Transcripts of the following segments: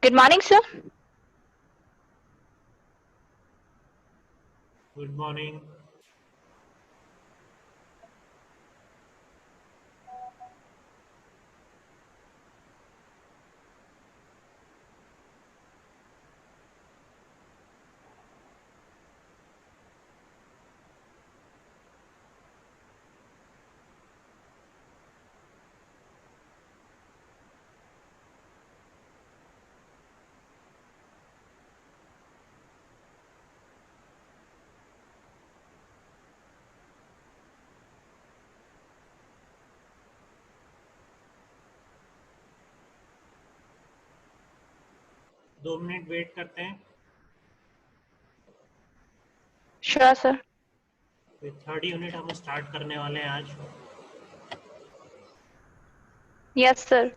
Good morning, sir. Good morning. दो minute wait करते हैं। Sure, sir. फिर थर्ड यूनिट हम स्टार्ट करने वाले हैं आज। Yes, sir.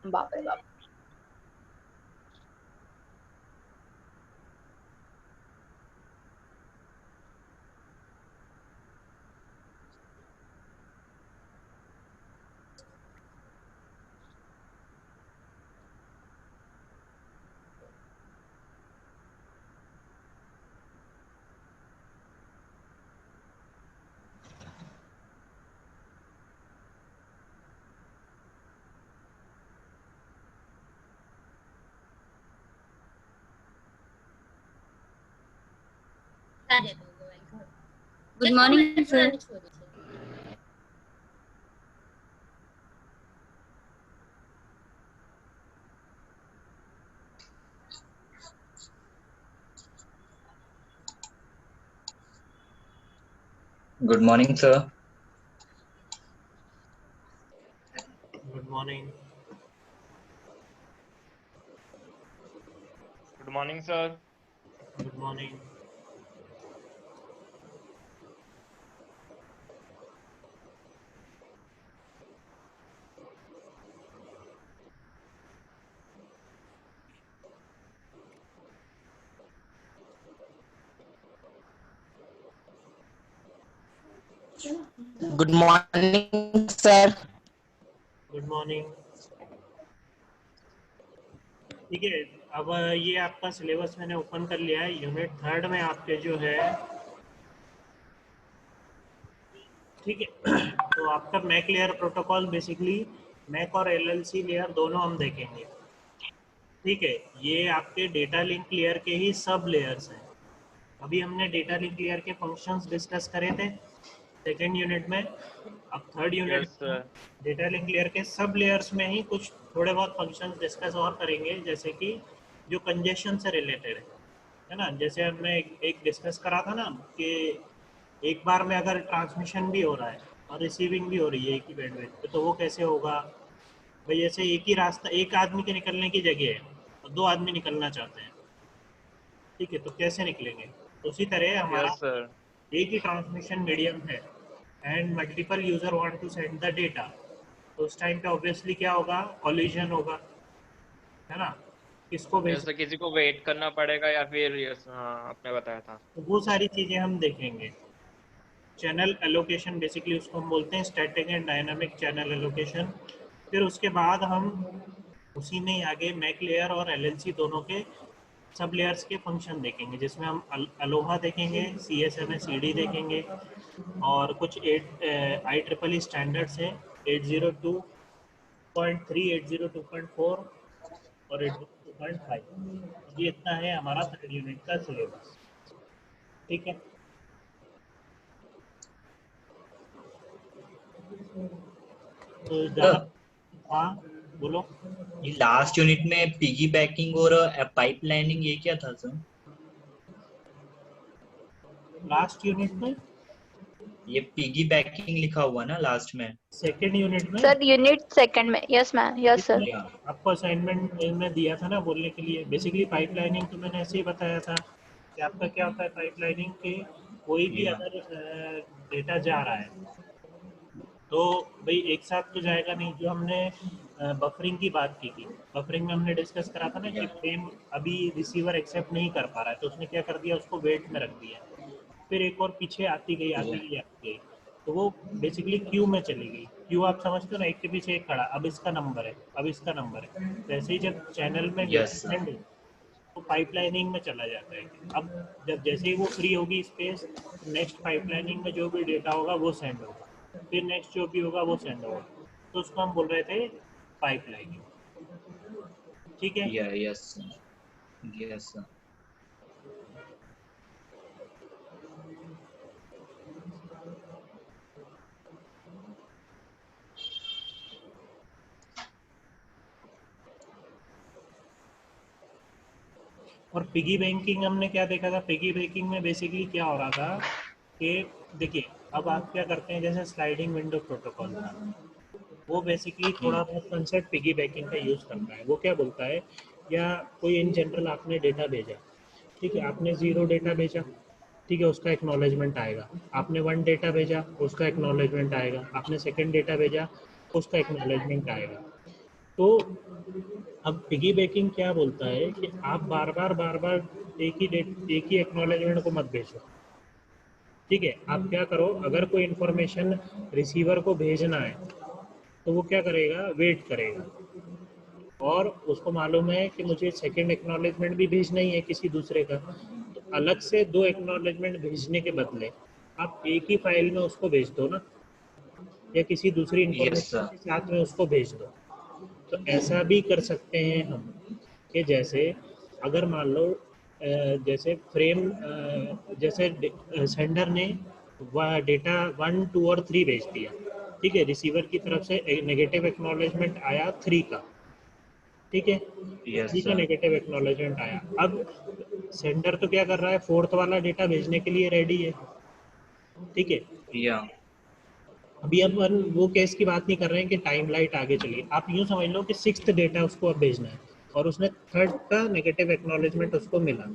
बाप रे बाप। Good morning, sir. Good morning, sir. Good morning. Good morning, sir. Good morning. Good morning, sir. Good morning. ठीक है, अब ये आपका सिलेबस मैंने ओपन कर लिया है। यूनिट थर्ड में आपके जो है, ठीक है, तो आपका MAC layer protocol basically MAC और एलएलसी लेयर दोनों हम देखेंगे। ठीक है, ये आपके डेटा लिंक लेयर के ही सब लेयर्स हैं। अभी हमने डेटा लिंक लेयर के फंक्शंस डिस्कस करे थे सेकेंड यूनिट में। अब third unit Yes, sir. Data link layer के सब लेयर्स में ही कुछ थोड़े बहुत फंक्शंस डिस्कस और करेंगे, जैसे कि जो कंजेशन से रिलेटेड है ना। जैसे हमने एक डिस्कस करा था ना कि एक बार में अगर ट्रांसमिशन भी हो रहा है और रिसीविंग भी हो रही है एक ही बैंडविड्थ पे, तो वो कैसे होगा भाई। जैसे एक ही रास्ता, एक आदमी के निकलने की जगह है और दो आदमी निकलना चाहते हैं, ठीक है, तो कैसे निकलेंगे। उसी तरह हमारा Yes, sir. एक ही ट्रांसमिशन मीडियम है and multiple user want to send the data, तो उस टाइम पे ऑब्वियसली क्या होगा, कॉलिजन होगा, है ना। किसको भेज, जैसे किसी को वेट करना पड़ेगा या फिर यस, हाँ आपने बताया था। तो वो सारी चीज़ें हम देखेंगे। चैनल एलोकेशन बेसिकली उसको हम बोलते हैं, static and dynamic channel allocation. फिर उसके बाद हम उसी में ही आगे मैक लेयर और एलएलसी दोनों के सब लेयर्स के फंक्शन देखेंगे, जिसमें हम अलोहा देखेंगे, C S M S C D देखेंगे, और कुछ आई ट्रिपल ई स्टैंडर्ड्स हैं 802.3, 802.4 और 802.5। ये इतना है हमारा थर्ड यूनिट का सिलेबस। ठीक है, तो ज़्यादा, सर, हाँ बोलो। ये लास्ट यूनिट में पिगी बैकिंग और पाइपलाइनिंग ये क्या था सर? लास्ट यूनिट में, ये पिगी बैकिंग लिखा हुआ ना लास्ट में। सेकेंड यूनिट में। Sir, unit second में. Yes, ma'am. Yes, sir. या आपको असाइनमेंट में दिया था ना बोलने के लिए। बेसिकली पाइपलाइनिंग तो मैंने ऐसे ही बताया था कि आपका क्या होता है पाइपलाइनिंग के, कोई भी Yeah. अगर डेटा जा रहा है तो भाई एक साथ तो जाएगा नहीं। जो हमने बफरिंग की बात की थी, बफरिंग में हमने डिस्कस करा था ना कि फ्रेम अभी रिसीवर एक्सेप्ट नहीं कर पा रहा है, तो उसने क्या कर दिया, उसको वेट में रख दिया, फिर एक और पीछे आती गई आती गई आती गई, तो वो बेसिकली क्यू में चली गई। क्यू आप समझते हो ना, एक के पीछे एक खड़ा, अब इसका नंबर है, अब इसका नंबर है। तो ऐसे ही जब चैनल में डेटा Yes, sir. सेंड हो तो पाइपलाइनिंग में चला जाता है। अब जब जैसे ही वो फ्री होगी स्पेस, नेक्स्ट पाइपलाइनिंग में जो भी डेटा होगा वो सेंड होगा, फिर नेक्स्ट जो भी होगा वो सेंड होगा। तो उसको हम बोल रहे थे पाइपलाइनिंग। ठीक है। Yeah, yes, sir. Yes, sir. और पिगी बैंकिंग हमने क्या देखा था, पिगी बैंकिंग में बेसिकली क्या हो रहा था कि देखिए, अब आप क्या करते हैं, जैसे स्लाइडिंग विंडो प्रोटोकॉल था, वो बेसिकली थोड़ा बहुत कंसेप्ट पिगी बैंकिंग का यूज़ करता है। वो क्या बोलता है, या कोई इन जनरल आपने डेटा भेजा, ठीक है, आपने 0 डेटा भेजा, ठीक है, उसका एक्नॉलेजमेंट आएगा। आपने 1 डेटा भेजा, उसका एक्नॉलेजमेंट आएगा। आपने सेकंड डेटा भेजा, उसका एक्नॉलेजमेंट आएगा। तो अब पिगी बैंकिंग क्या बोलता है कि आप बार बार एक ही एक्नॉलेजमेंट को मत भेजो। ठीक है, आप क्या करो, अगर कोई इन्फॉर्मेशन रिसीवर को भेजना है तो वो क्या करेगा, वेट करेगा, और उसको मालूम है कि मुझे सेकंड एक्नॉलेजमेंट भी भेजना ही है किसी दूसरे का, तो अलग से 2 एक्नॉलेजमेंट भेजने के बदले आप एक ही फाइल में उसको भेज दो ना, या किसी दूसरी Yes, इंफॉर्मेशन sir. के साथ में उसको भेज दो। तो ऐसा भी कर सकते हैं हम कि जैसे अगर मान लो जैसे फ्रेम जैसे सेंडर ने डेटा 1 2 और 3 भेज दिया, ठीक है, रिसीवर की तरफ से नेगेटिव एक्नॉलेजमेंट आया 3 का, ठीक है, Yes, 3 का sir. नेगेटिव एक्नॉलेजमेंट आया। अब सेंडर तो क्या कर रहा है, 4th वाला डेटा भेजने के लिए रेडी है, ठीक है। Yeah. अभी अपन वो केस की बात नहीं कर रहे हैं कि टाइम लाइट आगे चली, आप यूँ समझ लो कि 6th डेटा उसको अब भेजना है और उसने 3rd का नेगेटिव एक्नॉलेजमेंट उसको मिला,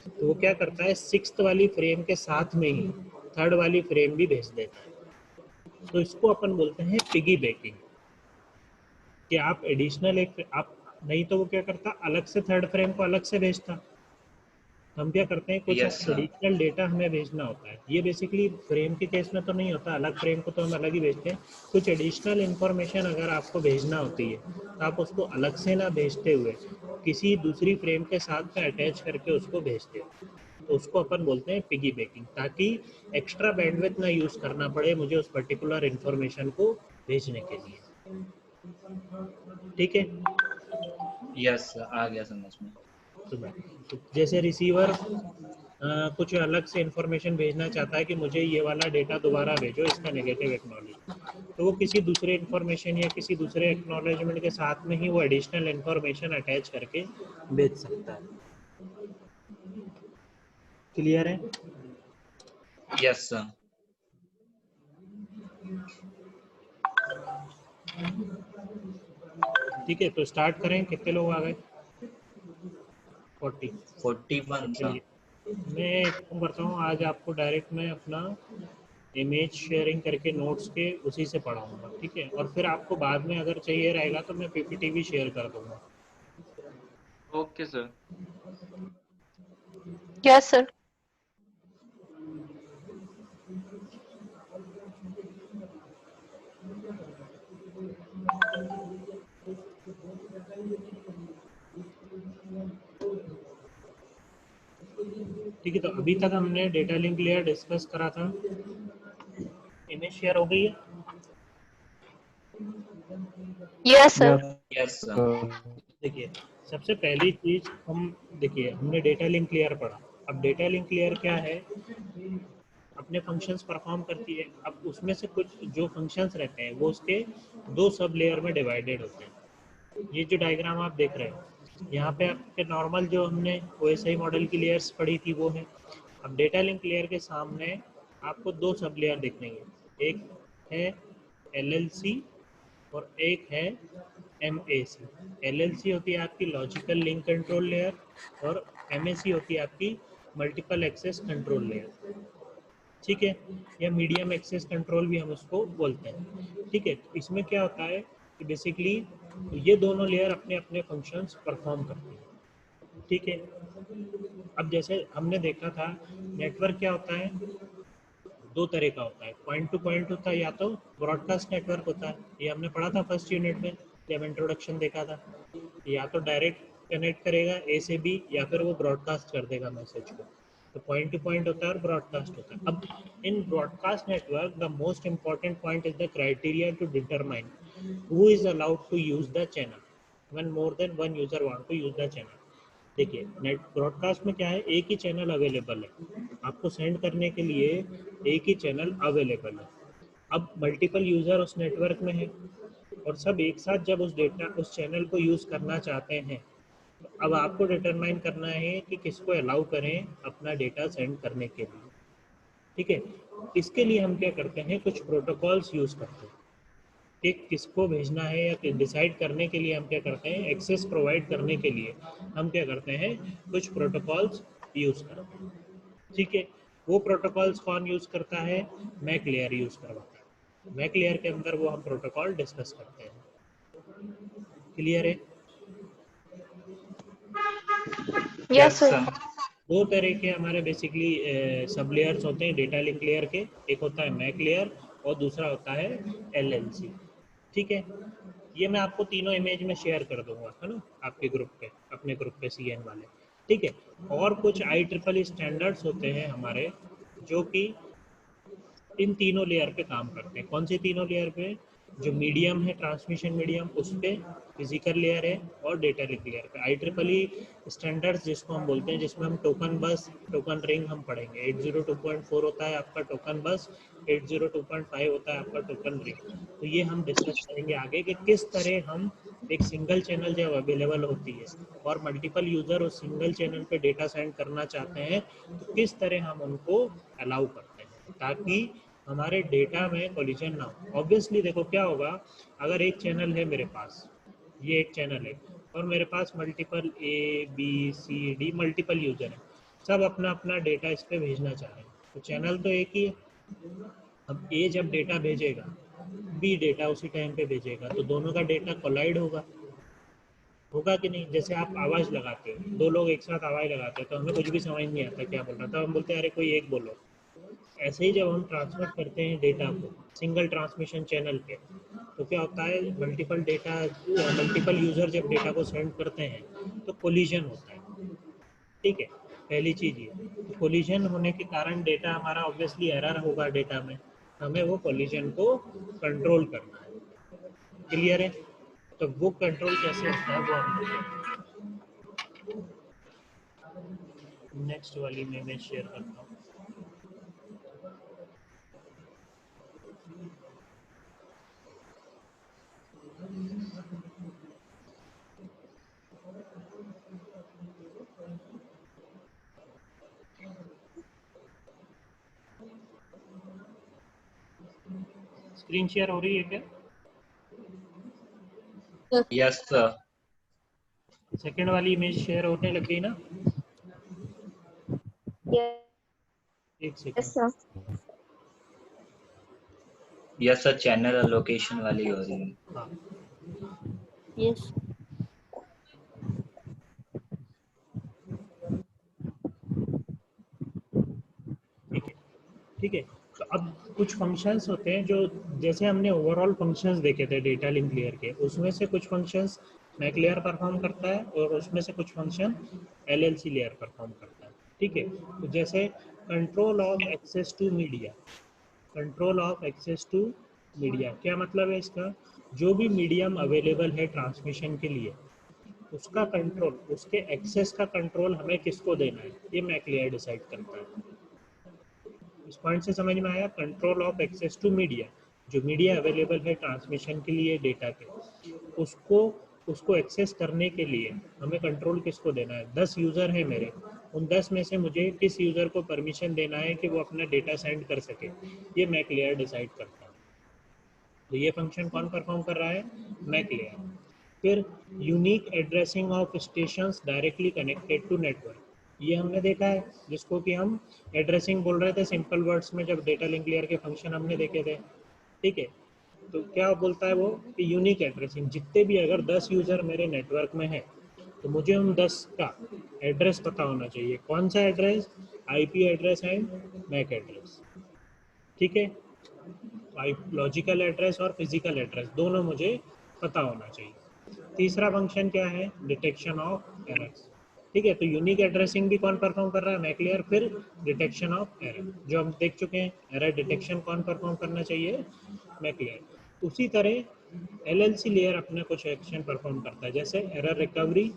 तो वो क्या करता है, 6th वाली फ्रेम के साथ में ही 3rd वाली फ्रेम भी भेज देता है। तो इसको अपन बोलते हैं पिगी बैकिंग, कि आप एडिशनल एक आप, नहीं तो वो क्या करता, अलग से 3rd फ्रेम को अलग से भेजता। हम क्या करते हैं, कुछ Yes, sir. एडिशनल डेटा हमें भेजना होता है, ये बेसिकली फ्रेम के केस में तो नहीं होता, अलग फ्रेम को तो हम अलग ही भेजते हैं। कुछ एडिशनल इंफॉर्मेशन अगर आपको भेजना होती है तो आप उसको अलग से ना भेजते हुए किसी दूसरी फ्रेम के साथ में अटैच करके उसको भेजते हो, तो उसको अपन बोलते हैं पिगी बैकिंग, ताकि एक्स्ट्रा बैंडविड्थ ना यूज़ करना पड़े मुझे उस पर्टिकुलर इंफॉर्मेशन को भेजने के लिए। ठीक है। Yes, sir. आ गया समझ में. तो जैसे रिसीवर कुछ अलग से इंफॉर्मेशन भेजना चाहता है कि मुझे ये वाला डेटा दोबारा भेजो, इसका नेगेटिव एक्नॉलेज, तो वो किसी दूसरे इंफॉर्मेशन या किसी दूसरे एक्नॉलेजमेंट के साथ में ही वो एडिशनल इंफॉर्मेशन अटैच करके भेज सकता है। क्लियर है? Yes, sir. ठीक है, तो स्टार्ट करें। कितने लोग आ गए? 40। 41, sir. मैं एक काम करता हूँ, आज आपको डायरेक्ट मैं अपना इमेज शेयरिंग करके नोट्स के उसी से पढ़ाऊँगा, ठीक है, और फिर आपको बाद में अगर चाहिए रहेगा तो मैं पीपीटी भी शेयर कर दूँगा। Okay sir. Yes, sir. ठीक है, तो अभी तक हमने डेटा लिंक लेयर डिस्कस करा था। इमेज शेयर हो गई है? Yes, sir. Yes, sir. देखिए, सबसे पहली चीज देखिए हमने डेटा लिंक लेयर पढ़ा। अब डेटा लिंक लेयर क्या है, अपने फंक्शंस परफॉर्म करती है। अब उसमें से कुछ जो फंक्शंस रहते हैं वो उसके 2 सब लेयर में डिवाइडेड होते हैं। ये जो डायग्राम आप देख रहे हो, यहाँ पे आपके नॉर्मल जो हमने OSI मॉडल की लेयर्स पढ़ी थी वो है। अब डेटा लिंक लेयर के सामने आपको 2 सब लेयर दिखेंगे, एक है LLC और एक है MAC। LLC होती है आपकी लॉजिकल लिंक कंट्रोल लेयर और MAC होती है आपकी मल्टीपल एक्सेस कंट्रोल लेयर। ठीक है, या मीडियम एक्सेस कंट्रोल भी हम उसको बोलते हैं। ठीक है, तो इसमें क्या होता है कि बेसिकली ये दोनों लेयर अपने अपने फंक्शंस परफॉर्म करती हैं। ठीक है, अब जैसे हमने देखा था नेटवर्क क्या होता है, दो तरह का होता है, पॉइंट टू पॉइंट होता है, या तो ब्रॉडकास्ट नेटवर्क होता है, ये हमने पढ़ा था फर्स्ट यूनिट में जब इंट्रोडक्शन देखा था, या तो डायरेक्ट कनेक्ट करेगा ए से बी, या फिर वो ब्रॉडकास्ट कर देगा मैसेज को, तो पॉइंट टू पॉइंट होता है और ब्रॉडकास्ट होता है। अब in broadcast network the most important point is the criteria to determine who is allowed to use the channel when more than one user want to use the channel. देखिए, net broadcast में क्या है, एक ही channel available है, आपको send करने के लिए एक ही चैनल अवेलेबल है। अब मल्टीपल यूजर उस नेटवर्क में है और सब एक साथ जब उस चैनल को यूज करना चाहते हैं, तो अब आपको डिटरमाइन करना है कि किसको अलाउ करें अपना डेटा सेंड करने के लिए। ठीक है, इसके लिए हम क्या करते हैं, कुछ प्रोटोकॉल्स यूज करते हैं कि किसको भेजना है, या डिसाइड करने के लिए हम क्या करते हैं, एक्सेस प्रोवाइड करने के लिए हम क्या करते हैं, कुछ प्रोटोकॉल्स यूज करते हैं। ठीक है, वो प्रोटोकॉल्स कौन यूज करता है, मैक लेयर यूज करवाता है। मैक लेयर के अंदर वो हम प्रोटोकॉल डिस्कस करते हैं। क्लियर है? Yes, sir. दो तरह के हमारे बेसिकली सब लेयर्स होते हैं डेटा लिंक लेयर के, एक होता है मैक लेयर और दूसरा होता है एलएलसी। ठीक है, ये मैं आपको तीनों इमेज में शेयर कर दूंगा, है ना, आपके ग्रुप पे, अपने ग्रुप पे सीएन वाले। ठीक है, और कुछ IEEE स्टैंडर्ड्स होते हैं हमारे जो कि इन तीनों लेयर पे काम करते हैं। कौन से तीनों लेयर पे, जो मीडियम है ट्रांसमिशन मीडियम उस पे, फिजिकल लेयर है, और डेटा लिंक लेयर पे। IEEE स्टैंडर्ड्स जिसको हम बोलते हैं, जिसमें हम टोकन बस, टोकन रिंग हम पढ़ेंगे। 802.4 होता है आपका टोकन बस, 802.5 होता है आपका टोकन रिंग। तो ये हम डिस्कस करेंगे आगे कि किस तरह हम एक सिंगल चैनल जब अवेलेबल होती है और मल्टीपल यूजर उस सिंगल चैनल पे डेटा सेंड करना चाहते हैं, तो किस तरह हम उनको अलाउ करते हैं ताकि हमारे डेटा में कोलिजन ना हो। ऑब्वियसली देखो क्या होगा, अगर एक चैनल है मेरे पास, ये एक चैनल है और मेरे पास मल्टीपल ABCD मल्टीपल यूजर है, सब अपना अपना डेटा इस पे भेजना चाह रहे हैं, तो चैनल तो एक ही है। अब A जब डेटा भेजेगा, B डेटा उसी टाइम पे भेजेगा, तो दोनों का डेटा कोलाइड होगा कि नहीं। जैसे आप आवाज़ लगाते हो, दो लोग एक साथ आवाज़ लगाते हैं तो हमें कुछ भी समझ नहीं आता क्या बोल रहा था, हम बोलते हैं अरे कोई एक बोलो। ऐसे ही जब हम ट्रांसफर करते हैं डेटा को सिंगल ट्रांसमिशन चैनल पे, तो क्या होता है, मल्टीपल यूजर जब डेटा को सेंड करते हैं तो कोलिजन होता है। ठीक है, पहली चीज ये, तो कोलिजन होने के कारण डेटा हमारा ऑब्वियसली एरर होगा डेटा में, हमें वो कोलिजन को कंट्रोल करना है। क्लियर है? तो वो कंट्रोल कैसे होता है वो हम नेक्स्ट वाली में मैं शेयर करता हूँ। स्क्रीन शेयर हो रही है क्या? Yes sir. सेकेंड वाली इमेज शेयर होने लग गई ना? Yes, एक second. sir. Yes sir, channel allocation वाली हो रही है। हाँ, Yes. ठीक है, ठीक है। तो अब कुछ फंक्शंस होते हैं जो, जैसे हमने ओवरऑल फंक्शंस देखे थे डेटा लिंक लेयर के, उसमें से कुछ फंक्शंस मैक लेयर परफॉर्म करता है और उसमें से कुछ फंक्शन एलएलसी लेयर परफॉर्म करता है। ठीक है, तो जैसे control of access to media, control of access to media क्या मतलब है इसका, जो भी मीडियम अवेलेबल है ट्रांसमिशन के लिए उसका कंट्रोल, उसके एक्सेस का कंट्रोल हमें किसको देना है, ये मैक लेयर डिसाइड करता है। इस पॉइंट से समझ में आया, control of access to media, जो मीडिया अवेलेबल है ट्रांसमिशन के लिए डेटा के, उसको एक्सेस करने के लिए हमें कंट्रोल किसको देना है। 10 यूज़र है मेरे, उन 10 में से मुझे किस यूज़र को परमिशन देना है कि वो अपना डेटा सेंड कर सके, ये मैक लेयर डिसाइड करता है। तो ये फंक्शन कौन परफॉर्म कर रहा है, मैक लेयर। फिर unique addressing of stations directly connected to network, ये हमने देखा है, जिसको कि हम एड्रेसिंग बोल रहे थे सिंपल वर्ड्स में जब डेटा लिंक लेयर के फंक्शन हमने देखे थे। ठीक है, तो क्या बोलता है वो कि यूनिक एड्रेसिंग, जितने भी अगर 10 यूज़र मेरे नेटवर्क में है तो मुझे उन 10 का एड्रेस पता होना चाहिए। कौन सा address? IP address and MAC address. ठीक है, लॉजिकल एड्रेस और फिजिकल एड्रेस दोनों मुझे पता होना चाहिए। तीसरा फंक्शन क्या है? Detection of errors. ठीक है, तो यूनिक एड्रेसिंग भी कौन परफॉर्म कर रहा है? MAC layer. फिर डिटेक्शन ऑफ एरर जो हम देख चुके हैं, एरर डिटेक्शन कौन परफॉर्म करना चाहिए? MAC layer. उसी तरह एलएलसी लेयर अपना कुछ एक्शन परफॉर्म करता है, जैसे error recovery,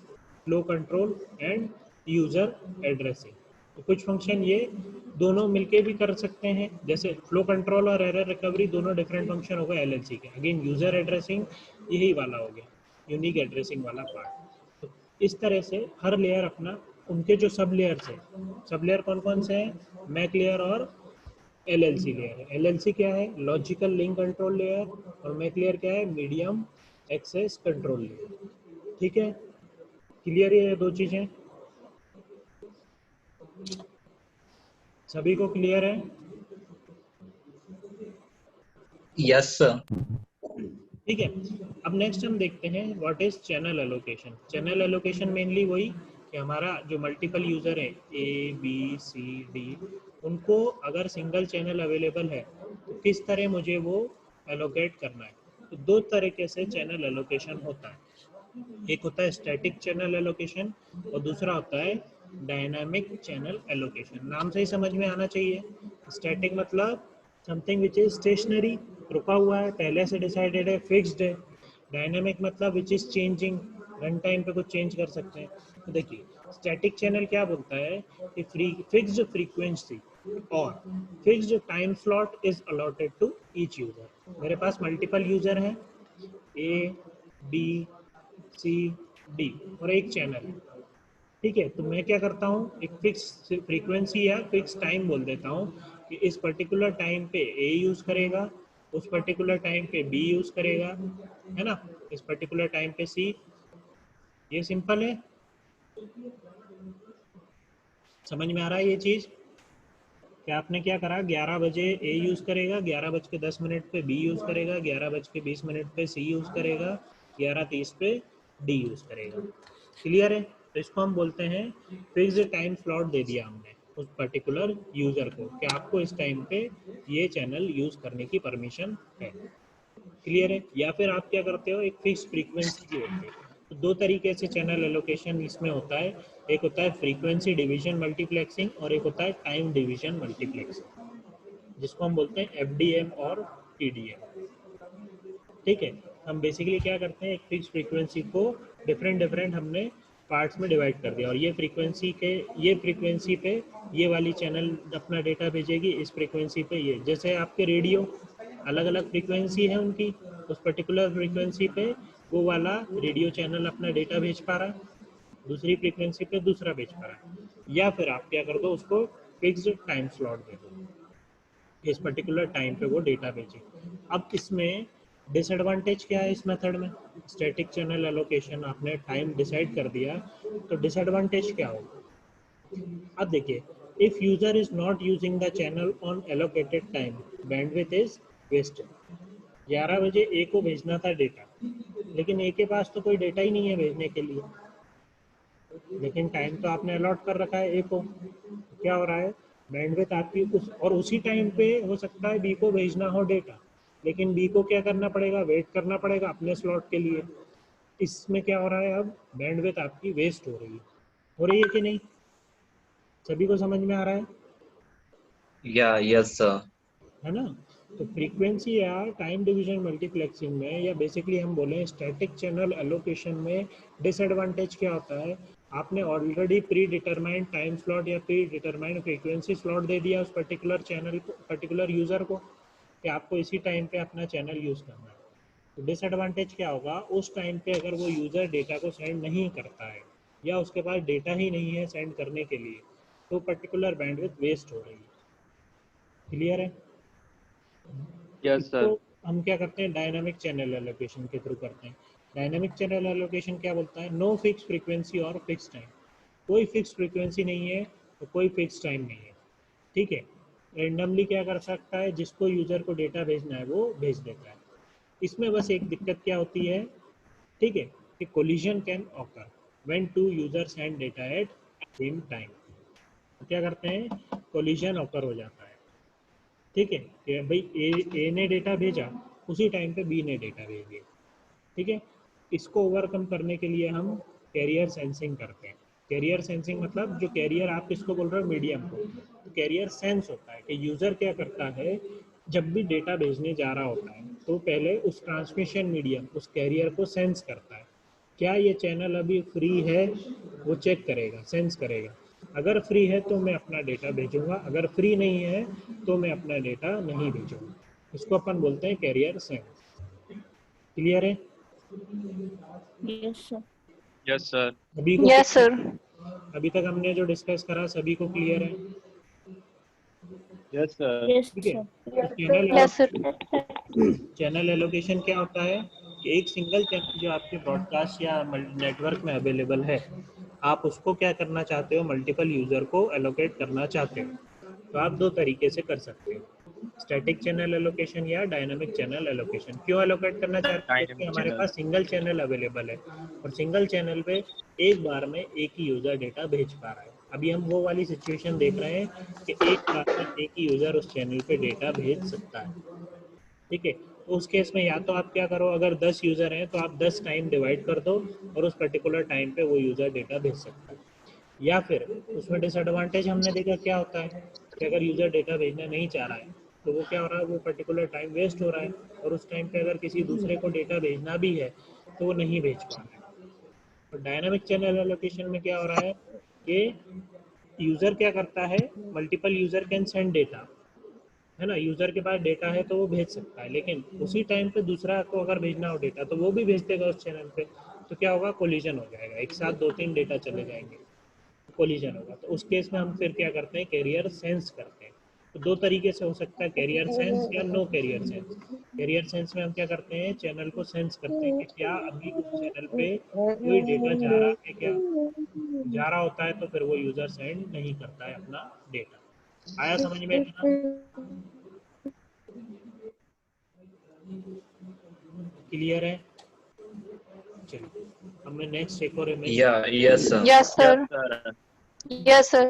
flow control and user addressing. तो कुछ फंक्शन ये दोनों मिलके भी कर सकते हैं, जैसे फ्लो कंट्रोल और एरर रिकवरी दोनों डिफरेंट फंक्शन हो गए एलएलसी के। अगेन यूजर एड्रेसिंग यही वाला हो गया, यूनिक एड्रेसिंग वाला पार्ट। तो इस तरह से हर लेयर अपना, उनके जो सब लेयर्स है, सब लेयर कौन कौन से हैं? मैक लेयर और एलएलसी लेयर है। एलएलसी क्या है? Logical link control layer. और मैक लेयर क्या है? Medium access control layer. ठीक है, क्लियर है ये दो चीजें? सभी को क्लियर है? Yes sir. ठीक है, अब नेक्स्ट हम देखते हैं what is channel allocation. Channel allocation mainly वही कि हमारा जो मल्टीपल यूजर है ए बी सी डी, उनको अगर सिंगल चैनल अवेलेबल है तो किस तरह मुझे वो एलोकेट करना है। तो दो तरीके से चैनल एलोकेशन होता है, एक होता है स्टैटिक चैनल एलोकेशन और दूसरा होता है डायनामिक चैनल एलोकेशन। नाम से ही समझ में आना चाहिए, स्टैटिक मतलब समथिंग विच इज स्टेशनरी, रुका हुआ है, पहले से डिसाइडेड है, फिक्स्ड है। डायनामिक मतलब which is changing, run time पे कुछ चेंज कर सकते हैं। तो देखिए स्टैटिक चैनल क्या बोलता है कि फिक्स्ड फ्रीक्वेंसी और fixed time slot is allotted to each user. मेरे पास मल्टीपल यूजर हैं, ए बी सी डी और एक चैनल है। ठीक है, तो मैं क्या करता हूँ, एक फिक्स फ्रीक्वेंसी या फिक्स टाइम बोल देता हूँ कि इस पर्टिकुलर टाइम पे ए यूज करेगा, उस पर्टिकुलर टाइम पे बी यूज करेगा, है ना, इस पर्टिकुलर टाइम पे सी। ये सिंपल है, समझ में आ रहा है ये चीज? क्या आपने क्या करा, 11 बजे ए यूज करेगा, 11:10 पे बी यूज करेगा, 11:20 पे सी यूज करेगा, 11:30 पे डी यूज करेगा। क्लियर है? तो इसको हम बोलते हैं फिक्स्ड टाइम स्लॉट दे दिया हमने उस पर्टिकुलर यूजर को कि आपको इस टाइम पे ये चैनल यूज करने की परमिशन है। क्लियर है? या फिर आप क्या करते हो, एक फिक्स फ्रीक्वेंसी की होती है। तो दो तरीके से चैनल एलोकेशन इसमें होता है, एक होता है फ्रीक्वेंसी डिवीजन मल्टीप्लेक्सिंग और एक होता है टाइम डिवीजन मल्टीप्लेक्सिंग, जिसको हम बोलते हैं एफडीएम और टीडीएम। ठीक है, हम बेसिकली क्या करते हैं, एक फिक्स फ्रीक्वेंसी को डिफरेंट हमने पार्ट्स में डिवाइड कर दिया और ये फ्रीक्वेंसी पे ये वाली चैनल अपना डेटा भेजेगी, इस फ्रीक्वेंसी पे ये, जैसे आपके रेडियो अलग अलग फ्रीक्वेंसी है उनकी, उस पर्टिकुलर फ्रीक्वेंसी पे वो वाला रेडियो चैनल अपना डेटा भेज पा रहा है, दूसरी फ्रीक्वेंसी पे दूसरा भेज पा रहा है। या फिर आप क्या कर दो, उसको फिक्स्ड टाइम स्लॉट दे दो, इस पर्टिकुलर टाइम पे वो डेटा भेजे। अब इसमें डिसएडवांटेज क्या है इस मेथड में? स्टैटिक चैनल एलोकेशन आपने टाइम डिसाइड कर दिया, तो डिसएडवांटेज क्या होगा? अब देखिए, if user is not using the channel on allocated time, bandwidth is wasted. 11 बजे ए को भेजना था डेटा, लेकिन ए के पास तो कोई डेटा ही नहीं है भेजने के लिए, लेकिन टाइम तो आपने अलॉट कर रखा है ए को। तो क्या हो रहा है, बैंडविड्थ आपकी उस और उसी टाइम पे हो सकता है बी को भेजना हो डेटा, लेकिन बी को क्या करना पड़ेगा, वेट करना पड़ेगा अपने स्लॉट के लिए। इसमें क्या हो रहा है, अब बैंडविड्थ आपकी वेस्ट हो रही है कि नहीं? सभी को समझ में आ रहा है? या यस सर। है ना? तो फ्रीक्वेंसी या टाइम डिवीजन मल्टीप्लेक्सिंग में, या बेसिकली हम बोलें स्टैटिक चैनल एलोकेशन में, डिसएडवांटेज क्या होता है, आपने already pre determined time slot या प्री डिटरमाइंड फ्रीक्वेंसी स्लॉट दे दिया उस पर्टिकुलर चैनल को, पर्टिकुलर यूजर को, कि आपको इसी टाइम पे अपना चैनल यूज करना है। तो डिसएडवांटेज क्या होगा, उस टाइम पे अगर वो यूजर डेटा को सेंड नहीं करता है या उसके पास डेटा ही नहीं है सेंड करने के लिए, तो पर्टिकुलर बैंडविड्थ वेस्ट हो रही है। क्लियर है? यस इसको सर। हम क्या करते हैं, डायनामिक चैनल एलोकेशन के थ्रू करते हैं। डायनामिक चैनल एलोकेशन क्या बोलता है, नो फिक्स फ्रीक्वेंसी और फिक्स टाइम। कोई फिक्स फ्रीक्वेंसी नहीं है और कोई फिक्स टाइम नहीं है, ठीक है। रेंडमली क्या कर सकता है, जिसको यूज़र को डेटा भेजना है वो भेज देता है। इसमें बस एक दिक्कत क्या होती है, ठीक है, कि collision can occur when two users send data at same time. तो क्या करते हैं, कोलिजन ऑकर हो जाता है, ठीक है, कि भाई ए ने डेटा भेजा, उसी टाइम पे बी ने डेटा भेज दिया, ठीक है। इसको ओवरकम करने के लिए हम कैरियर सेंसिंग करते हैं। कैरियर सेंसिंग मतलब जो कैरियर आप किसको बोल रहे हो, मीडियम को, तो कैरियर सेंस होता है कि यूज़र क्या करता है, जब भी डेटा भेजने जा रहा होता है तो पहले उस ट्रांसमिशन मीडियम, उस कैरियर को सेंस करता है, क्या ये चैनल अभी फ्री है, वो चेक करेगा, सेंस करेगा। अगर फ्री है तो मैं अपना डेटा भेजूंगा, अगर फ्री नहीं है तो मैं अपना डेटा नहीं भेजूंगा। इसको अपन बोलते हैं कैरियर सेंस। क्लियर है? Yes, sir. Yes sir. अभी को Yes, sir. अभी तक हमने जो डिस्कस करा सभी को क्लियर है? Yes sir. Yes, ठीक है। sir. तो Yes, sir. चैनल एलोकेशन क्या होता है कि एक सिंगल चैनल जो आपके ब्रॉडकास्ट या नेटवर्क में अवेलेबल है, आप उसको क्या करना चाहते हो, मल्टीपल यूज़र को एलोकेट करना चाहते हो। तो आप दो तरीके से कर सकते हो, स्टैटिक चैनल एलोकेशन या डायनामिक चैनल एलोकेशन। क्यों एलोकेट करना चाहते हैं, क्योंकि हमारे पास सिंगल चैनल अवेलेबल है और सिंगल चैनल पे एक बार में एक ही यूज़र डेटा भेज पा रहा है। अभी हम वो वाली सिचुएशन देख रहे हैं कि एक बार में एक ही यूज़र उस चैनल पे डेटा भेज सकता है, ठीक है। तो उस केस में या तो आप क्या करो, अगर 10 यूज़र हैं तो आप 10 टाइम डिवाइड कर दो और उस पर्टिकुलर टाइम पे वो यूज़र डेटा भेज सकता है। या फिर उसमें डिसएडवांटेज हमने देखा क्या होता है कि अगर यूज़र डेटा भेजना नहीं चाह रहा है तो वो क्या हो रहा है, वो पर्टिकुलर टाइम वेस्ट हो रहा है, और उस टाइम पे अगर किसी दूसरे को डेटा भेजना भी है तो वो नहीं भेज पा रहा है। और डायनामिक चैनल एलोकेशन में क्या हो रहा है कि यूज़र क्या करता है, multiple user can send data, है ना, यूज़र के पास डेटा है तो वो भेज सकता है, लेकिन उसी टाइम पे दूसरा को अगर भेजना हो डेटा तो वो भी भेज देगा उस चैनल पे। तो क्या होगा, कोलिजन हो जाएगा, एक साथ 2-3 डेटा चले जाएंगे, कोलिजन होगा। तो उस केस में हम फिर क्या करते हैं, कैरियर सेंस करते हैं। तो दो तरीके से हो सकता है, कैरियर सेंस या no carrier sense. Carrier sense में हम क्या करते हैं, चैनल को सेंस करते हैं कि क्या अभी उस चैनल पे कोई डेटा जा रहा है, क्या जा रहा होता है तो फिर वो यूज़र सेंड नहीं करता है अपना डेटा। आया समझ में इतना? क्लियर है? चलिए अब मैं नेक्स्ट एक और image. Yes sir. Yes, sir. Sir. Yes, sir.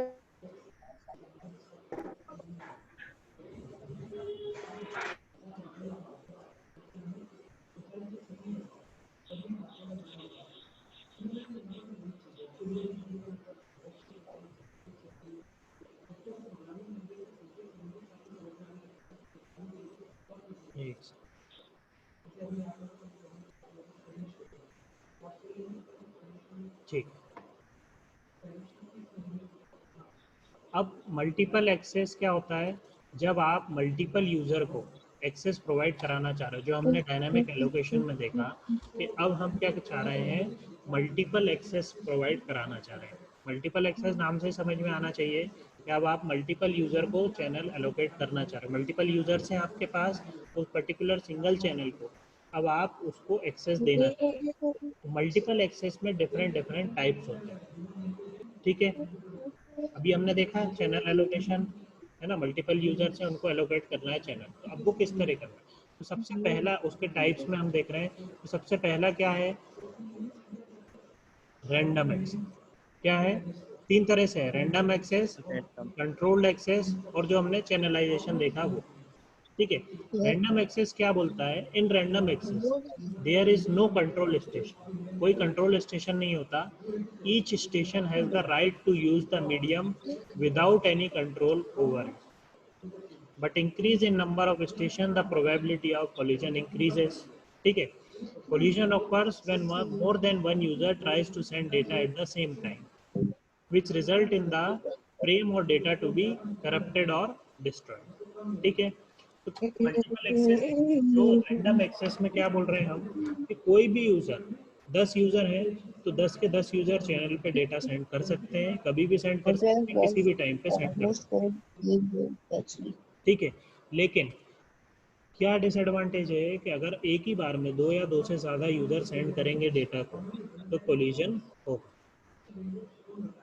ठीक, अब मल्टीपल एक्सेस क्या होता है, जब आप मल्टीपल यूज़र को एक्सेस प्रोवाइड कराना चाह रहे हो, जो हमने डायनामिक एलोकेशन में देखा कि अब हम क्या चाह रहे हैं, मल्टीपल एक्सेस प्रोवाइड कराना चाह रहे हैं। मल्टीपल एक्सेस नाम से समझ में आना चाहिए कि अब आप मल्टीपल यूज़र को चैनल एलोकेट करना चाह रहे हो, मल्टीपल यूज़र्स हैं आपके पास उस पर्टिकुलर सिंगल चैनल को, अब आप उसको एक्सेस देना चाहते हो। मल्टीपल एक्सेस में डिफरेंट डिफरेंट टाइप्स होते हैं, ठीक है। अभी हमने देखा चैनल एलोकेशन, है ना, मल्टीपल यूजर्स हैं उनको एलोकेट करना है चैनल, तो अब वो किस तरह करना है। तो सबसे पहला उसके टाइप्स में हम देख रहे हैं, तो सबसे पहला क्या है, रैंडम एक्सेस। क्या है, तीन तरह से है, रैंडम एक्सेस, कंट्रोल्ड एक्सेस और जो हमने चैनलाइजेशन देखा वो, ठीक है। रैंडम एक्सेस क्या बोलता है, in random access there is no control station, कोई कंट्रोल स्टेशन नहीं होता। Each station has the right to use the medium without any control over it, but increase in number of station the probability of collision increases, ठीक है। Collision occurs when more than one user tries to send data at the same time, which result in the frame or data to be corrupted or destroyed, ठीक है। तो multiple access, जो random access में क्या बोल रहे हैं हम कि कोई भी यूजर, 10 यूजर हैं तो 10 के 10 यूजर चैनल पे डेटा सेंड कर सकते हैं, कभी भी सेंड कर सकते हैं, किसी भी टाइम पे सेंड कर सकते हैं, ठीक है। लेकिन क्या डिसएडवांटेज है कि अगर एक ही बार में 2 या 2 से ज़्यादा यूजर सेंड करेंगे डेटा को तो कोलिजन होगा,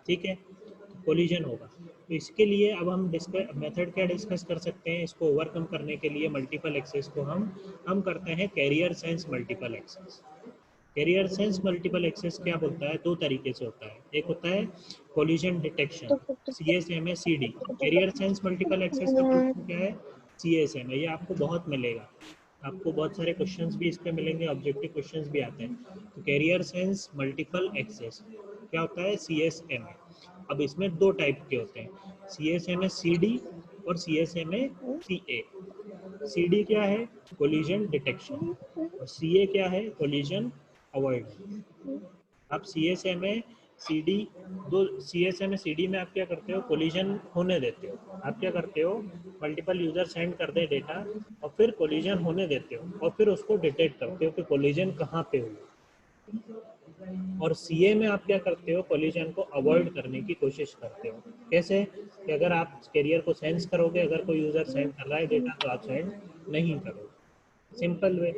ठीक है, कोलिजन होगा। तो इसके लिए अब हम मेथड क्या डिस्कस कर सकते हैं, इसको ओवरकम करने के लिए मल्टीपल एक्सेस को हम करते हैं carrier sense multiple access. Carrier sense multiple access क्या बोलता है, दो तरीके से होता है। एक होता है collision detection, CSMA CD। Carrier sense multiple access का फुल क्या है, CSMA। ये आपको बहुत मिलेगा, आपको बहुत सारे क्वेश्चंस भी इस पे मिलेंगे, ऑब्जेक्टिव क्वेश्चंस भी आते हैं। तो कैरियर सेंस मल्टीपल एक्सेस क्या होता है, CSMA। अब इसमें दो टाइप के होते हैं, CSMA CD और CSMA CA। CD क्या है, कोलिजन डिटेक्शन, और CA क्या है, कोलिजन अवॉइड। आप CSMA CD दो, CSMA CD में आप क्या करते हो, कोलिजन होने देते हो। आप क्या करते हो, मल्टीपल यूजर सेंड कर दे डेटा और फिर कोलिजन होने देते हो और फिर उसको डिटेक्ट करते हो कि कोलिजन कहाँ पे हुआ। और CA में आप क्या करते हो, कोलिजन को अवॉइड करने की कोशिश करते हो। कैसे, कि अगर आप कैरियर को सेंस करोगे, अगर कोई यूजर सेंड कर रहा है डेटा तो आप सेंड नहीं करोगे। सिंपल वे,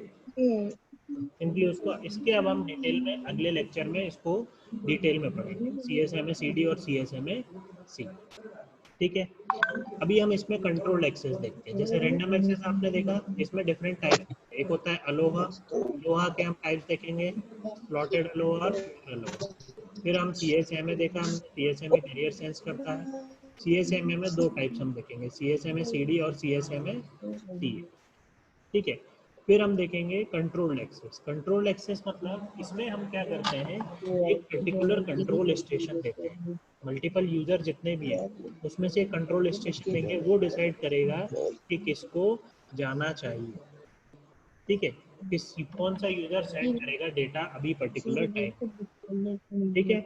सिंपली उसको। इसके अब हम डिटेल में अगले लेक्चर में इसको डिटेल में पढ़ेंगे, CSMA CD और CSMA C। ठीक है, अभी हम इसमें कंट्रोल एक्सेस देखते हैं। जैसे रैंडम एक्सेस आपने देखा, इसमें डिफरेंट टाइप, एक होता है अलोहा। अलोहा के हम टाइप्स देखेंगे, स्लॉटेड अलोहा और अलोहा। फिर हम CSMA देखा, हमने CSMA कैरियर सेंस करता है। CSMA में दो टाइप्स हम देखेंगे, CSMA CD और CSMA CA। ठीक है, फिर हम देखेंगे कंट्रोल एक्सेस। कंट्रोल एक्सेस मतलब इसमें हम क्या करते हैं, एक पर्टिकुलर कंट्रोल स्टेशन देते हैं। मल्टीपल यूजर जितने भी हैं उसमें से कंट्रोल स्टेशन देंगे, वो डिसाइड करेगा कि किसको जाना चाहिए। ठीक है, कौन सा यूजर सेंड करेगा डेटा अभी पर्टिकुलर टाइम। ठीक है,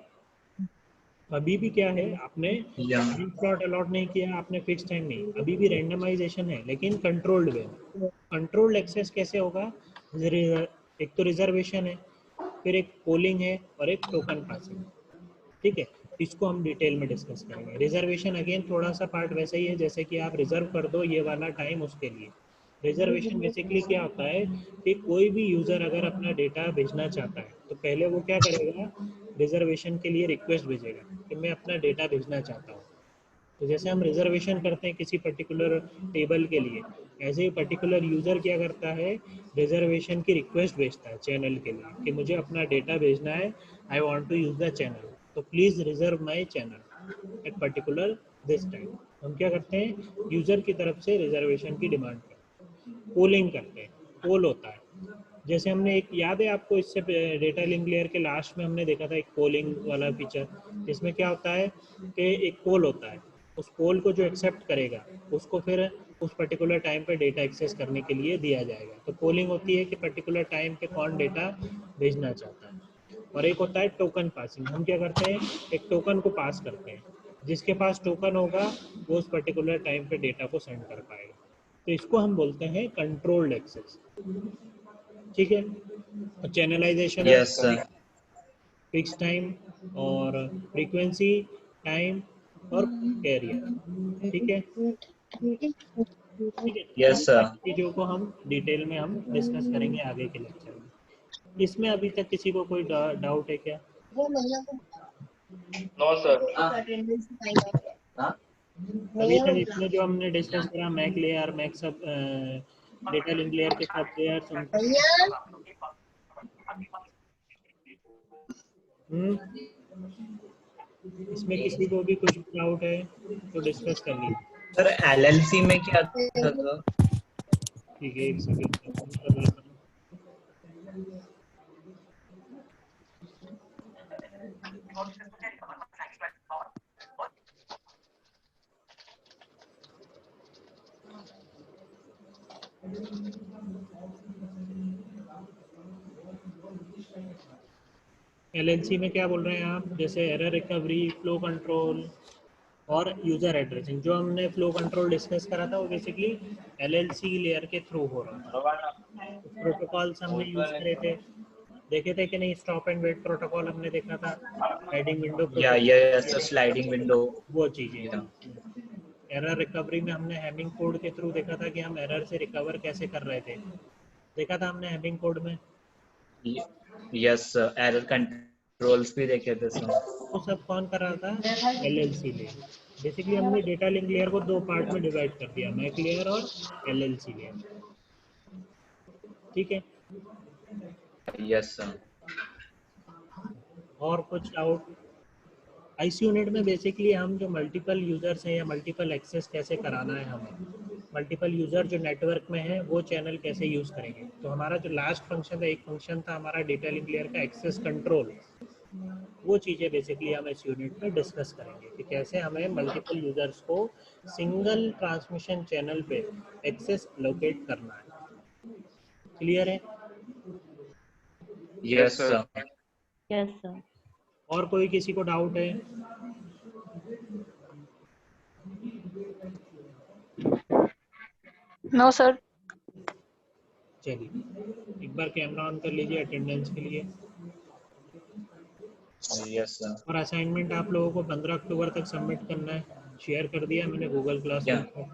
अभी भी क्या है, आपने टाइम स्लॉट अलॉट नहीं किया, आपने फिक्स टाइम नहीं, अभी भी रैंडमाइजेशन है लेकिन कंट्रोल्ड वे। कंट्रोल्ड एक्सेस कैसे होगा, एक तो रिजर्वेशन है, फिर एक पोलिंग है और एक टोकन पासिंग। ठीक है, इसको हम डिटेल में डिस्कस करेंगे। रिजर्वेशन अगेन थोड़ा सा पार्ट वैसा ही है जैसे कि आप रिजर्व कर दो ये वाला टाइम उसके लिए। रिजर्वेशन बेसिकली क्या होता है कि कोई भी यूज़र अगर अपना डेटा भेजना चाहता है तो पहले वो क्या करेगा, रिजर्वेशन के लिए रिक्वेस्ट भेजेगा कि मैं अपना डेटा भेजना चाहता हूँ। तो जैसे हम रिजर्वेशन करते हैं किसी पर्टिकुलर टेबल के लिए, ऐसे ही पर्टिकुलर यूज़र क्या करता है, रिजर्वेशन की रिक्वेस्ट भेजता है चैनल के लिए कि मुझे अपना डेटा भेजना है, I want to use the channel, तो please reserve my channel at particular this time. हम क्या करते हैं, यूज़र की तरफ से रिजर्वेशन की डिमांड करते हैं। पोलिंग करते हैं, पोल होता है। जैसे हमने एक याद है आपको, इससे डेटा लिंक लेयर के लास्ट में हमने देखा था एक पोलिंग वाला फीचर, जिसमें क्या होता है कि एक पोल होता है, उस पोल को जो एक्सेप्ट करेगा उसको फिर उस पर्टिकुलर टाइम पे डेटा एक्सेस करने के लिए दिया जाएगा। तो पोलिंग होती है कि पर्टिकुलर टाइम पे कौन डेटा भेजना चाहता है। और एक होता है टोकन पासिंग। हम क्या करते हैं, एक टोकन को पास करते हैं, जिसके पास टोकन होगा वो उस पर्टिकुलर टाइम पे डेटा को सेंड कर पाएगा। तो इसको हम बोलते हैं कंट्रोल्ड एक्सेस। ठीक है, channelization yes sir. Fix time और फ्रीक्वेंसी टाइम और कैरियर। ठीक है, ठीक है, यस ये सर। सारी चीज़ों को हम डिटेल में हम डिस्कस करेंगे आगे के लेक्चर में। इसमें अभी तक किसी को कोई डाउट है क्या? No sir. अभी तक इसमें जो हमने डिस्कस करा, MAC layer, MAC sub data link layer के सब लेयर्स, इसमें किसी को भी कुछ डाउट है तो डिस्कस कर लीजिए। सर LLC में क्या था सर? ठीक है, एक सेकंड कर लेता हूँ। LLC में क्या बोल रहे हैं आप, जैसे एरर रिकवरी, फ्लो कंट्रोल और यूज़र एड्रेसिंग। जो हमने फ्लो कंट्रोल डिस्कस करा था वो बेसिकली LLC लेयर के थ्रू हो रहा था। प्रोटोकॉल्स हमने यूज़ करे थे, देखे थे कि नहीं, स्टॉप एंड वेट प्रोटोकॉल हमने देखा था, sliding window yes protocol, sliding window. वो चीज़ें। एरर रिकवरी में हमने हैमिंग कोड के थ्रू देखा था कि हम एरर से रिकवर कैसे कर रहे थे, देखा था हमने हैमिंग कोड में। यस एरर कंट्रोल्स भी देखे थे सर। वो सब कौन कर रहा था? LLC layer. बेसिकली हमने डेटा लिंक लेयर को दो पार्ट में डिवाइड कर दिया, मैक लेयर और LLC लेयर। ठीक है, यस सर। और कुछ डाउट? आईसी यूनिट में बेसिकली हम जो मल्टीपल यूजर्स हैं या मल्टीपल एक्सेस कैसे कराना है, हमें मल्टीपल यूजर जो नेटवर्क में है वो चैनल कैसे यूज़ करेंगे। तो हमारा जो लास्ट फंक्शन था, एक फंक्शन था हमारा डेटा लिंक लेयर का एक्सेस कंट्रोल, वो चीज़ें बेसिकली हम इस यूनिट में डिस्कस करेंगे कि कैसे हमें मल्टीपल यूजर्स को सिंगल ट्रांसमिशन चैनल पे एक्सेस लोकेट करना है। क्लियर है? Yes sir. Yes sir. और कोई किसी को डाउट है? No sir. चलिए एक बार कैमरा ऑन कर लीजिए अटेंडेंस के लिए। Yes sir. और असाइनमेंट आप लोगों को 15 अक्टूबर तक सबमिट करना है। शेयर कर दिया मैंने गूगल क्लासरूम पर।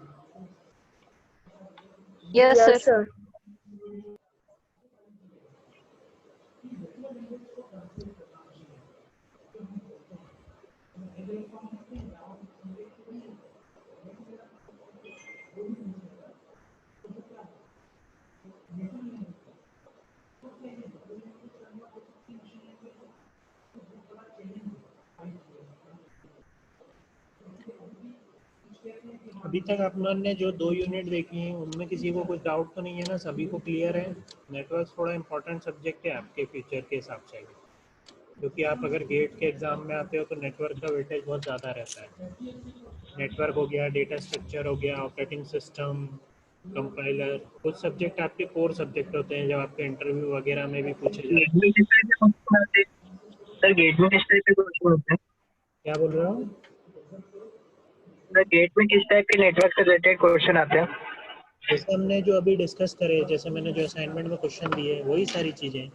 Yes sir. अभी तक आपने जो 2 यूनिट देखी हैं उनमें किसी को कुछ डाउट तो नहीं है ना? सभी को क्लियर है? नेटवर्क थोड़ा इंपॉर्टेंट सब्जेक्ट है आपके फ्यूचर के हिसाब से, क्योंकि आप अगर गेट के एग्ज़ाम में आते हो तो नेटवर्क का वेटेज बहुत ज़्यादा रहता है। नेटवर्क हो गया, डेटा स्ट्रक्चर हो गया, ऑपरेटिंग सिस्टम, कंपाइलर, कुछ सब्जेक्ट आपके कोर सब्जेक्ट होते हैं जब आपके इंटरव्यू वगैरह में भी पूछे जाते हैं। सर गेट में किस टाइप के क्वेश्चन होते हैं? क्या बोल रहे हो? सर गेट में किस टाइप के नेटवर्क से रिलेटेड क्वेश्चन आते हैं? जैसे हमने जो अभी डिस्कस करे, जैसे मैंने जो असाइनमेंट में क्वेश्चन दिए वही सारी चीज़ें।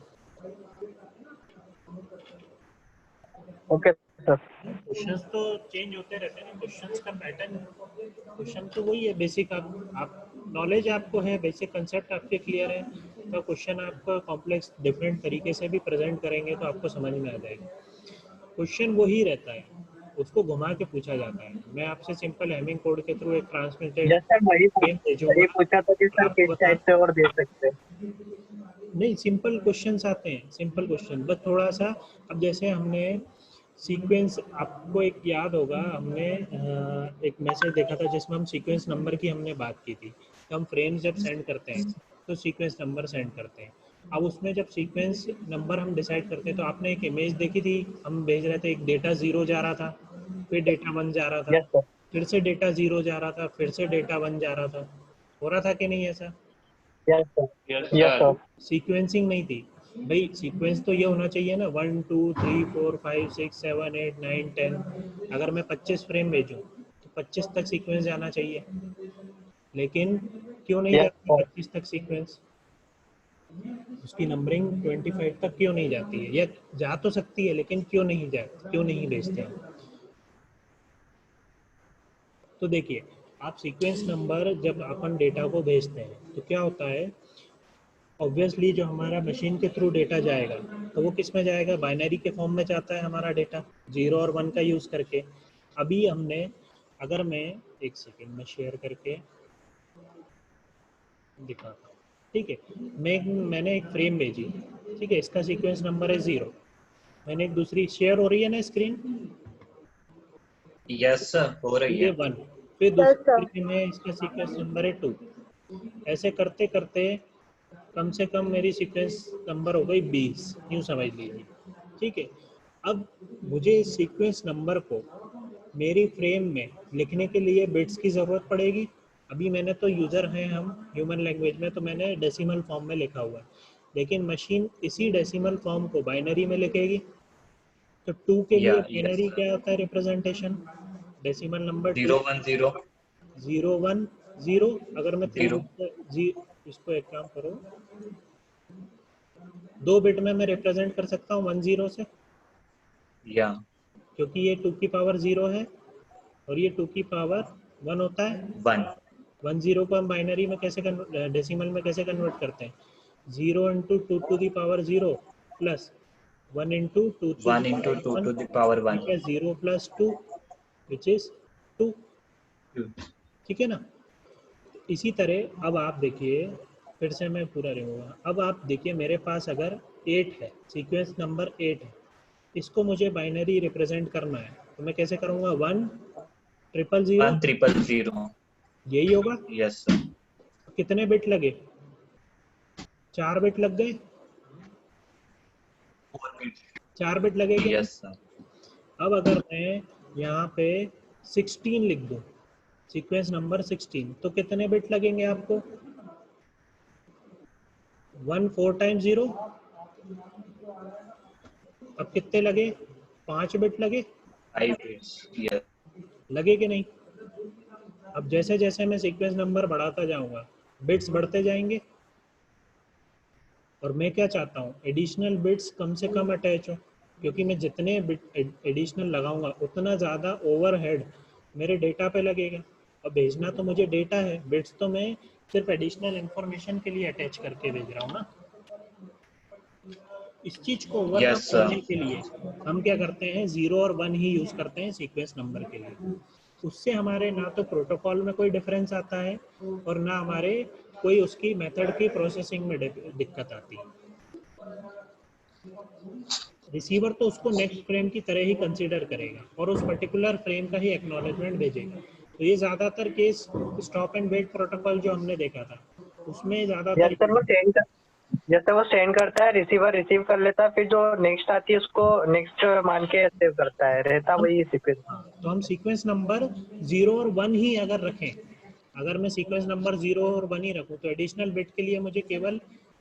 Okay sir. क्वेश्चंस तो चेंज होते रहते हैं, क्वेश्चंस का पैटर्न, क्वेश्चन तो वही है बेसिक। आप नॉलेज आपको है, बेसिक कंसेप्ट आपके क्लियर है, तो क्वेश्चन आपको कॉम्प्लेक्स डिफरेंट तरीके से भी प्रेजेंट करेंगे तो आपको समझ में आ जाएगा। क्वेश्चन वही रहता है, उसको घुमा के पूछा जाता है। मैं आपसे सिंपल हैमिंग कोड के थ्रू एक ट्रांसमिटेड सर वही पूछा था कि सर किस टाइप से और दे सकते हैं? नहीं, सिंपल क्वेश्चंस आते हैं, सिंपल क्वेश्चन बस थोड़ा सा। अब जैसे हमने सीक्वेंस, आपको एक याद होगा हमने एक मैसेज देखा था जिसमें हम सीक्वेंस नंबर की हमने बात की थी। तो हम फ्रेम्स जब सेंड करते हैं तो सीक्वेंस नंबर सेंड करते हैं। अब उसमें जब सीक्वेंस नंबर हम डिसाइड करते हैं तो आपने एक इमेज देखी थी, हम भेज रहे थे, एक डेटा 0 जा रहा था, फिर डेटा 1 जा रहा था, फिर से डेटा 0 जा रहा था, फिर से डेटा 1 जा रहा था। हो रहा था कि नहीं ऐसा? Yes sir. सीक्वेंसिंग नहीं थी भाई। सीक्वेंस तो ये होना चाहिए ना, 1 2 3 4 5 6 7 8 9 10। अगर मैं 25 फ्रेम भेजूं तो 25 तक सीक्वेंस जाना चाहिए, लेकिन क्यों नहीं जाती 25 तक सीक्वेंस? उसकी नंबरिंग 25 तक क्यों नहीं जाती है? या जा तो सकती है लेकिन क्यों नहीं जाती, क्यों नहीं भेजते हैं? तो देखिए, आप सीक्वेंस नंबर जब अपन डेटा को भेजते हैं तो क्या होता है, ऑब्वियसली जो हमारा मशीन के थ्रू डेटा जाएगा तो वो किस में जाएगा? बाइनरी के फॉर्म में जाता है हमारा डेटा, 0 और 1 का यूज़ करके। अभी हमने, अगर मैं एक सेकेंड में शेयर करके दिखाता हूँ, ठीक है। मैंने एक फ्रेम भेजी, ठीक है, इसका सीक्वेंस नंबर है 0। मैंने एक दूसरी, शेयर हो रही है ना स्क्रीन? यस सर, हो रही ये है। 1, फिर दूसरी फ्रेम है, इसका सीक्वेंस नंबर है 2। ऐसे करते करते कम से कम मेरी सीक्वेंस नंबर हो गई 20, यूँ समझ लीजिए, ठीक है। अब मुझे इस सीक्वेंस नंबर को मेरी फ्रेम में लिखने के लिए बिट्स की ज़रूरत पड़ेगी। अभी मैंने तो यूज़र हैं हम ह्यूमन लैंग्वेज में, तो मैंने डेसिमल फॉर्म में लिखा हुआ है, लेकिन मशीन इसी डेसिमल फॉर्म को बाइनरी में लिखेगी। तो 2 के लिए बाइनरी क्या होता है रिप्रेजेंटेशन? Decimal number 2 0 1 0 0 1 0। अगर मैं 3 0 इसको एक काम करो, 2 बिट में मैं रिप्रेजेंट कर सकता हूँ 1 0 से, या क्योंकि ये 2 की पावर 0 है और ये 2 की पावर 1 होता है। 1 1 0 को हम बाइनरी में कैसे डेसिमल में कैसे कन्वर्ट करते हैं? 0 × 2 to the power 0 plus 1 into 2 to 1 the into power 2 1, to the power 1. ठीक है, 0 plus 2 which is 2, ठीक है ना। इसी तरह अब आप देखिए, फिर से मैं पूरा रहूँगा। अब आप देखिए मेरे पास अगर 8 है, सीक्वेंस नंबर 8 है, इसको मुझे बाइनरी रिप्रेजेंट करना है, तो मैं कैसे करूँगा? 1 000 1 000. यही होगा। Yes sir. कितने बिट लगे? 4 बिट लग गए, 4 bits. 4 बिट लगे क्या? Yes sir. अब अगर मैं यहाँ पे 16 लिख दूँ, सीक्वेंस नंबर 16, तो कितने बिट लगेंगे आपको? 1 4 टाइम्स 0, अब कितने लगे? 5 बिट लगे, 5 bits. Yes. लगे कि नहीं? अब जैसे जैसे मैं सीक्वेंस नंबर बढ़ाता जाऊंगा, बिट्स बढ़ते जाएंगे, और मैं क्या चाहता हूँ? एडिशनल बिट्स कम से कम अटैच हो, क्योंकि मैं जितने बिट एडिशनल लगाऊंगा उतना ज़्यादा ओवरहेड मेरे डेटा पे लगेगा, और भेजना तो मुझे डेटा है, बिट्स तो मैं सिर्फ एडिशनल इंफॉर्मेशन के लिए अटैच करके भेज रहा हूँ ना। इस चीज को ओवरकम Yes, sir. करने के लिए हम क्या करते हैं? 0 और 1 ही यूज करते हैं सीक्वेंस नंबर के लिए। उससे हमारे ना तो प्रोटोकॉल में कोई डिफरेंस आता है, और ना हमारे कोई उसकी मेथड की प्रोसेसिंग में दिक्कत आती है। रिसीवर तो उसको नेक्स्ट फ्रेम की तरह ही कंसीडर करेगा और उस पर्टिकुलर फ्रेम का ही एक्नॉलेजमेंट भेजेगा। तो ये ज्यादातर case stop and wait protocol जो हमने देखा था, उसमें ज्यादातर जैसे वो सेंड करता है, रिसीवर रिसीव कर लेता है, फिर जो नेक्स्ट आती है उसको नेक्स्ट मान के सेव करता है, रहता वही सीक्वेंस। तो हम सीक्वेंस नंबर 0 और 1 ही अगर रखें, अगर मैं सीक्वेंस नंबर 0 और 1 ही रखूं, तो एडिशनल बिट के लिए मुझे केवल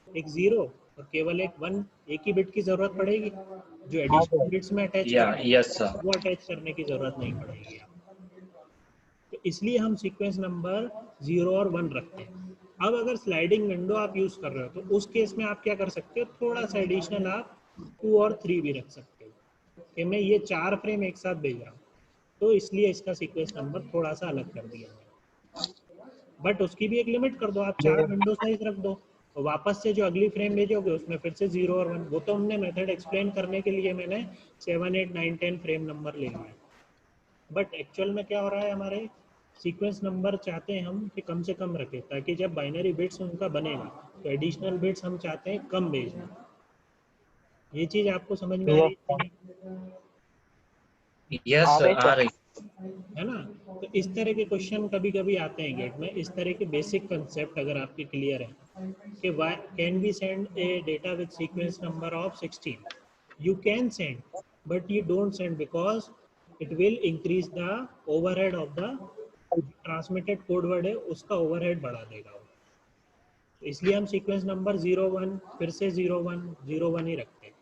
एक 0 और केवल एक 1, एक ही बिट की जरूरत पड़ेगी। जो एडिशनल बिट्स में अटैच Yes sir. वो अटैच करने की जरूरत नहीं पड़ेगी। तो इसलिए हम सीक्वेंस नंबर 0 और 1 रखते हैं। अब अगर स्लाइडिंग विंडो आप यूज कर रहे हो, तो उस केस में आप क्या कर सकते हो? थोड़ा सा एडिशनल आप 2 और 3 भी रख सकते हो कि मैं ये 4 फ्रेम एक साथ भेज रहा हूँ, तो इसलिए इसका सीक्वेंस नंबर थोड़ा सा अलग कर दिया है। बट उसकी भी एक लिमिट कर दो, आप 4 विंडो साइज रख दो, और वापस से जो अगली फ्रेम भेजोगे उसमें फिर से 0 और 1। वो तो हमने मेथड एक्सप्लेन करने के लिए मैंने 7 8 9 10 फ्रेम नंबर ले लिया। बट एक्चुअल में क्या हो रहा है? हमारे सीक्वेंस नंबर चाहते हैं हम कि कम से कम रखें, ताकि जब बाइनरी बिट्स उनका बनेगा तो एडिशनल बिट्स हम चाहते हैं कम भेजना। ये चीज आपको समझ में आ रही है नहीं? Yes sir. आ रही. है ना? तो इस तरह के क्वेश्चन कभी कभी आते हैं गेट में। इस तरह के बेसिक कंसेप्ट अगर आपके क्लियर है कि why can we send a data with sequence number of 16, you can send, but you don't send because it will increase the overhead of the transmitted code word है, उसका overhead बढ़ा देगा वो। तो इसलिए हम सीक्वेंस नंबर 0 1 फिर से 0 1 0 1 ही रखते हैं।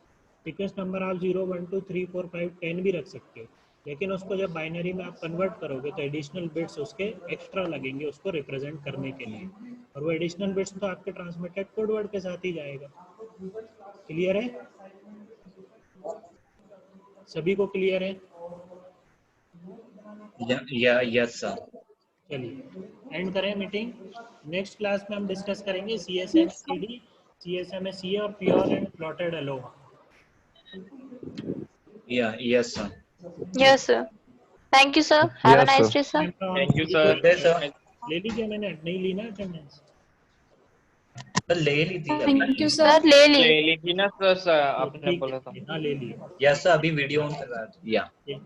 सीक्वेंस नंबर आप 0 1 2 3 4 5 10 भी रख सकते हो, लेकिन उसको जब बाइनरी में आप कन्वर्ट करोगे तो एडिशनल बिट्स उसके एक्स्ट्रा लगेंगे उसको रिप्रेजेंट करने के लिए, और वो एडिशनल बिट्स तो आपके ट्रांसमिटेड कोड वर्ड के साथ ही जाएगा। क्लियर है? सभी को क्लियर है? Yes sir. चलिए एंड करें मीटिंग। नेक्स्ट क्लास में हम डिस्कस करेंगे CSMCD, CSMA और pure and plotted Aloha. Yes sir. Yes, sir. Thank you, sir. Have a nice day, sir. Thank you, sir. Good day, sir. ले लीजिए, मैंने नहीं ली ना अटेंडेंस। सर ले ली थी Thank अभी. you, sir. Sir, ले ली। ले लीजिए ना सर, आपने ठीक बोला था। है, हाँ ले लिया। Yes sir. अभी वीडियो ऑन कर रहा था. Yeah. ठीक।